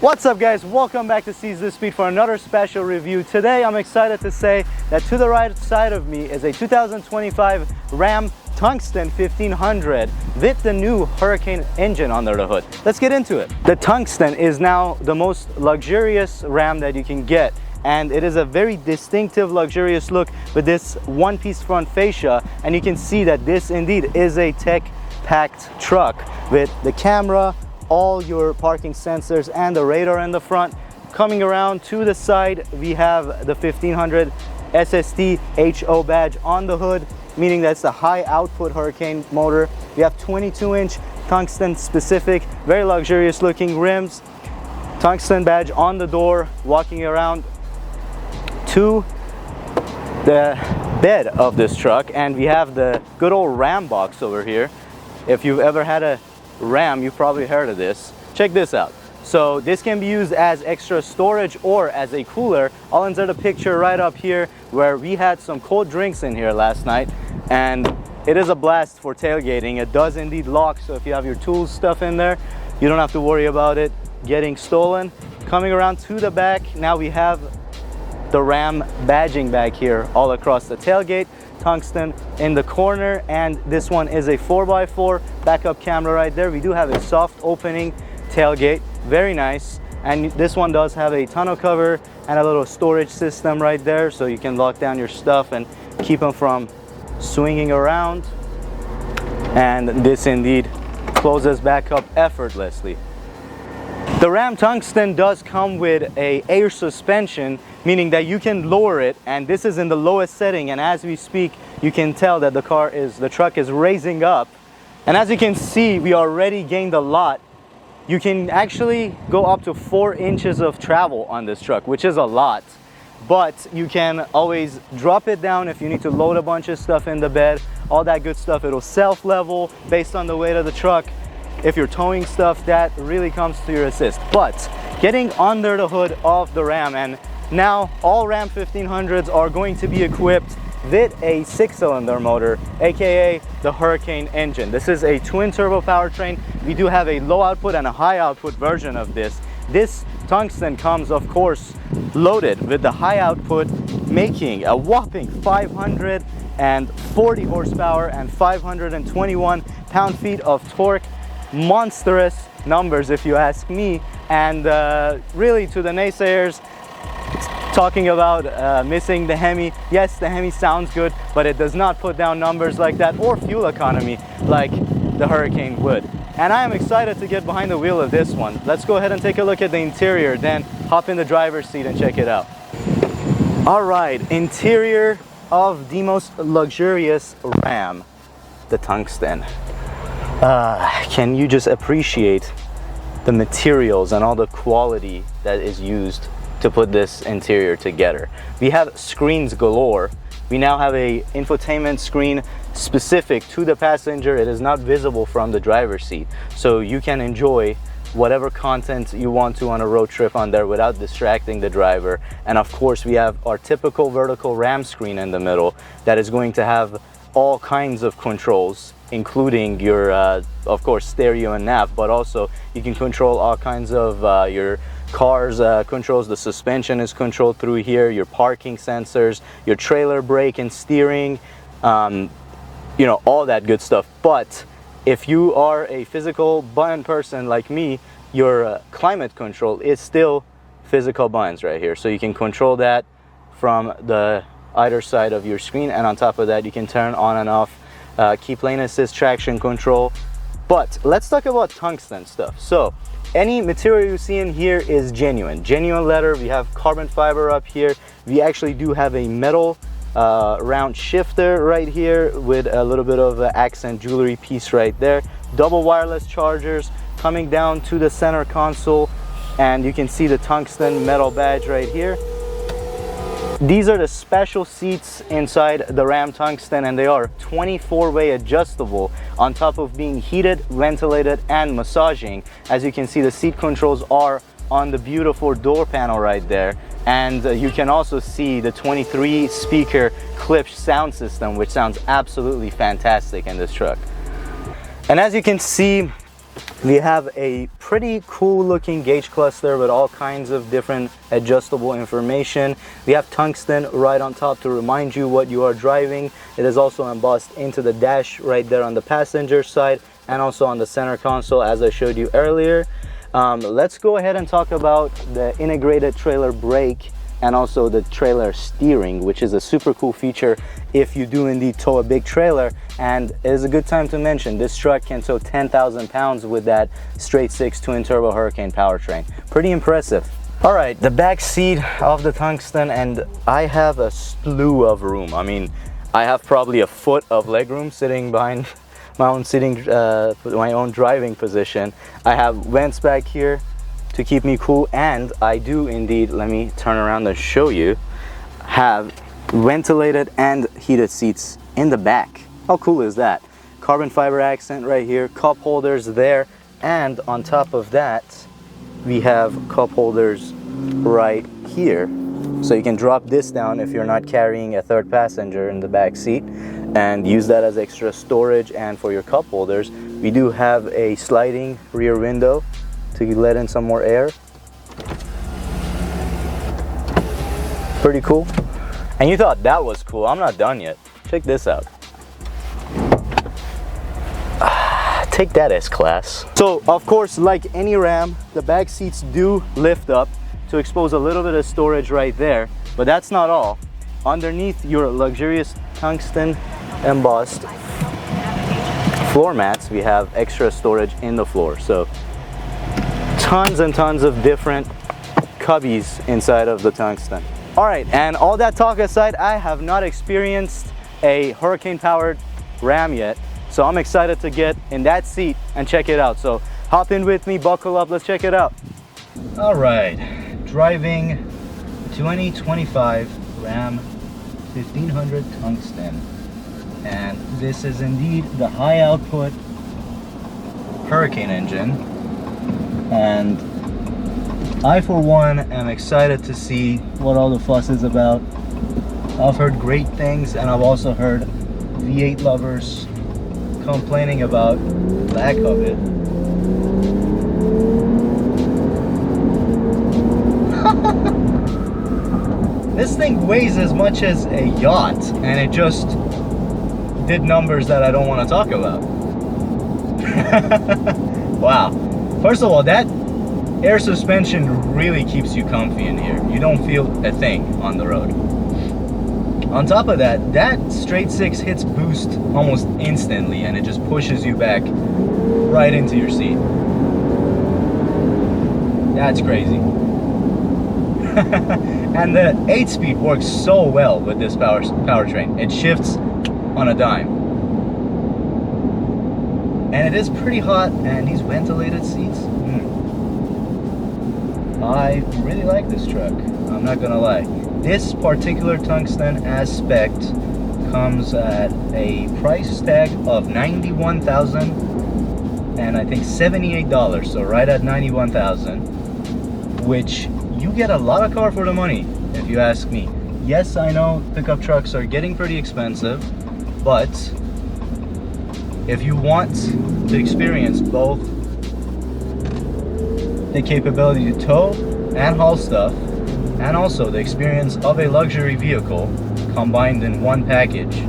What's up guys, welcome back to Seize the Speed for another special review. Today I'm excited to say that to the right side of me is a 2025 Ram Tungsten 1500 with the new Hurricane engine under the hood. Let's get into it. The Tungsten is now the most luxurious Ram that you can get, and it is a very distinctive luxurious look with this one-piece front fascia, and you can see that this indeed is a tech-packed truck with the camera, all your parking sensors, and the radar in the front. Coming around to the side, we have the 1500 SST HO badge on the hood, meaning that's the high output Hurricane motor. We have 22-inch tungsten specific, very luxurious looking rims, tungsten badge on the door. Walking around to the bed of this truck, and we have the good old RamBox over here. If you've ever had a Ram, you've probably heard of this. Check this out. So this can be used as extra storage or as a cooler. I'll insert a picture right up here where we had some cold drinks in here last night, and it is a blast for tailgating. It does indeed lock, so if you have your tools stuff in there, you don't have to worry about it getting stolen. Coming around to the back, now we have the Ram badging back here all across the tailgate, tungsten in the corner, and this one is a 4x4 backup camera right there. We do have a soft opening tailgate, very nice, and this one does have a tonneau cover and a little storage system right there, so you can lock down your stuff and keep them from swinging around. And this indeed closes back up effortlessly. The Ram Tungsten does come with a air suspension, meaning that you can lower it, and this is in the lowest setting, and as we speak you can tell that the truck is raising up, and as you can see we already gained a lot. You can actually go up to 4 inches of travel on this truck, which is a lot, but you can always drop it down if you need to load a bunch of stuff in the bed, all that good stuff. It'll self-level based on the weight of the truck. If you're towing stuff, that really comes to your assist. But getting under the hood of the Ram, and now all Ram 1500s are going to be equipped with a 6-cylinder motor, aka the Hurricane engine. This is a twin turbo powertrain. We do have a low output and a high output version of this. This Tungsten comes, of course, loaded with the high output, making a whopping 540 horsepower and 521 pound-feet of torque. Monstrous numbers if you ask me, and really, to the naysayers talking about missing the Hemi, yes, the Hemi sounds good, but it does not put down numbers like that or fuel economy like the Hurricane would. And I am excited to get behind the wheel of this one. Let's go ahead and take a look at the interior, then hop in the driver's seat and check it out. All right, interior of the most luxurious Ram, the Tungsten. Can you just appreciate the materials and all the quality that is used to put this interior together? We have screens galore. We now have a infotainment screen specific to the passenger. It is not visible from the driver's seat, so you can enjoy whatever content you want to on a road trip on there without distracting the driver. And of course we have our typical vertical Ram screen in the middle that is going to have all kinds of controls, including your of course stereo and nav, but also you can control all kinds of your car's controls. The suspension is controlled through here, your parking sensors, your trailer brake and steering, you know, all that good stuff. But if you are a physical button person like me, your climate control is still physical buttons right here, so you can control that from the either side of your screen, and on top of that you can turn on and off keep lane assist, traction control. But let's talk about tungsten stuff. So any material you see in here is genuine leather. We have carbon fiber up here. We actually do have a metal round shifter right here with a little bit of accent jewelry piece right there. Double wireless chargers coming down to the center console, and you can see the tungsten metal badge right here. These are the special seats inside the Ram Tungsten, and they are 24-way adjustable on top of being heated, ventilated, and massaging. As you can see, the seat controls are on the beautiful door panel right there, and you can also see the 23 speaker Klipsch sound system, which sounds absolutely fantastic in this truck. And as you can see, We have a pretty cool looking gauge cluster with all kinds of different adjustable information. We have tungsten right on top to remind you what you are driving. It is also embossed into the dash right there on the passenger side and also on the center console, as I showed you earlier. Let's go ahead and talk about the integrated trailer brake and also the trailer steering, which is a super cool feature if you do indeed tow a big trailer. And it is a good time to mention this truck can tow 10,000 pounds with that straight six twin turbo Hurricane powertrain. Pretty impressive. All right, the back seat of the Tungsten, and I have a slew of room. I mean, I have probably a foot of legroom sitting behind my own driving position. I have vents back here to keep me cool, and I do indeed, let me turn around and show you, have ventilated and heated seats in the back. How cool is that? Carbon fiber accent right here, cup holders there, and on top of that we have cup holders right here, so you can drop this down if you're not carrying a third passenger in the back seat and use that as extra storage. And for your cup holders, we do have a sliding rear window to let in some more air. Pretty cool. And you thought that was cool. I'm not done yet. Check this out. Take that, S-Class. So of course, like any Ram, the back seats do lift up to expose a little bit of storage right there, but that's not all. Underneath your luxurious tungsten embossed floor mats, we have extra storage in the floor. So tons and tons of different cubbies inside of the Tungsten. All right, and all that talk aside, I have not experienced a Hurricane powered Ram yet, so I'm excited to get in that seat and check it out. So hop in with me, buckle up, let's check it out. All right, driving 2025 Ram 1500 Tungsten, and this is indeed the high output Hurricane engine. And I, for one, am excited to see what all the fuss is about. I've heard great things, and I've also heard V8 lovers complaining about lack of it. This thing weighs as much as a yacht, and it just did numbers that I don't want to talk about. Wow. First of all, that air suspension really keeps you comfy in here. You don't feel a thing on the road. On top of that, that straight six hits boost almost instantly, and it just pushes you back right into your seat. That's crazy. And the 8-speed works so well with this powertrain. It shifts on a dime. And it is pretty hot, and these ventilated seats, I really like this truck, I'm not gonna lie. This particular Tungsten as spec comes at a price tag of $91,000 and I think $78, so right at $91,000, which you get a lot of car for the money, if you ask me. Yes, I know pickup trucks are getting pretty expensive, but if you want to experience both the capability to tow and haul stuff, and also the experience of a luxury vehicle combined in one package,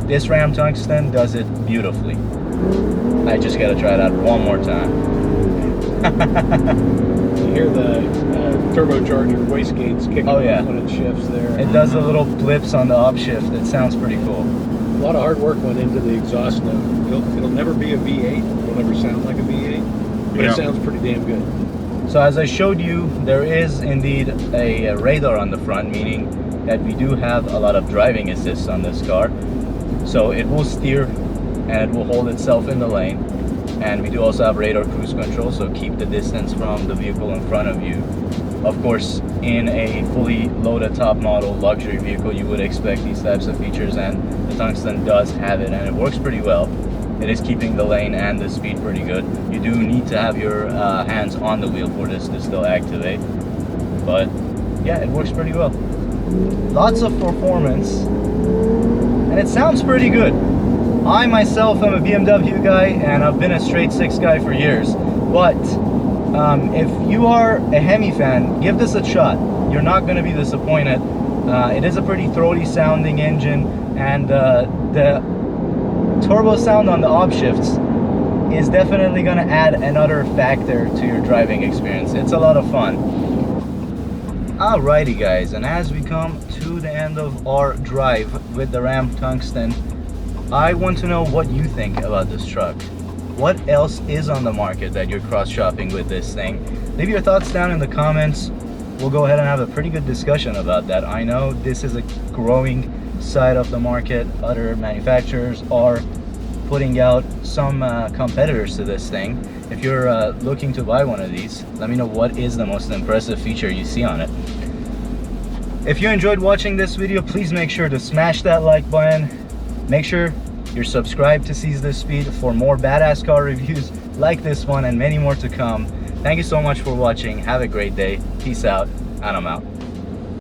this Ram Tungsten does it beautifully. I just gotta try it out one more time. You hear the turbocharger wastegates kicking off when it shifts there. It does the little blips on the upshift. It sounds pretty cool. A lot of hard work went into the exhaust note. It'll never be a V8. It'll never sound like a V8, but it sounds pretty damn good. So as I showed you, there is indeed a radar on the front, meaning that we do have a lot of driving assist on this car. So it will steer and it will hold itself in the lane. And we do also have radar cruise control, so keep the distance from the vehicle in front of you. Of course, in a fully loaded top model luxury vehicle, you would expect these types of features, and the Tungsten does have it, and it works pretty well. It is keeping the lane and the speed pretty good. You do need to have your hands on the wheel for this to still activate, but yeah, it works pretty well. Lots of performance, and it sounds pretty good. I myself am a BMW guy, and I've been a straight six guy for years. But if you are a Hemi fan, give this a shot. You're not going to be disappointed. It is a pretty throaty sounding engine, and the turbo sound on the upshifts is definitely going to add another factor to your driving experience. It's a lot of fun. Alrighty guys, and as we come to the end of our drive with the Ram Tungsten, I want to know what you think about this truck. What else is on the market that you're cross-shopping with this thing? Leave your thoughts down in the comments. We'll go ahead and have a pretty good discussion about that. I know this is a growing side of the market. Other manufacturers are putting out some competitors to this thing. If you're looking to buy one of these, let me know what is the most impressive feature you see on it. If you enjoyed watching this video, please make sure to smash that like button. Make sure you're subscribed to Seize This Speed for more badass car reviews like this one and many more to come. Thank you so much for watching. Have a great day. Peace out, and I'm out.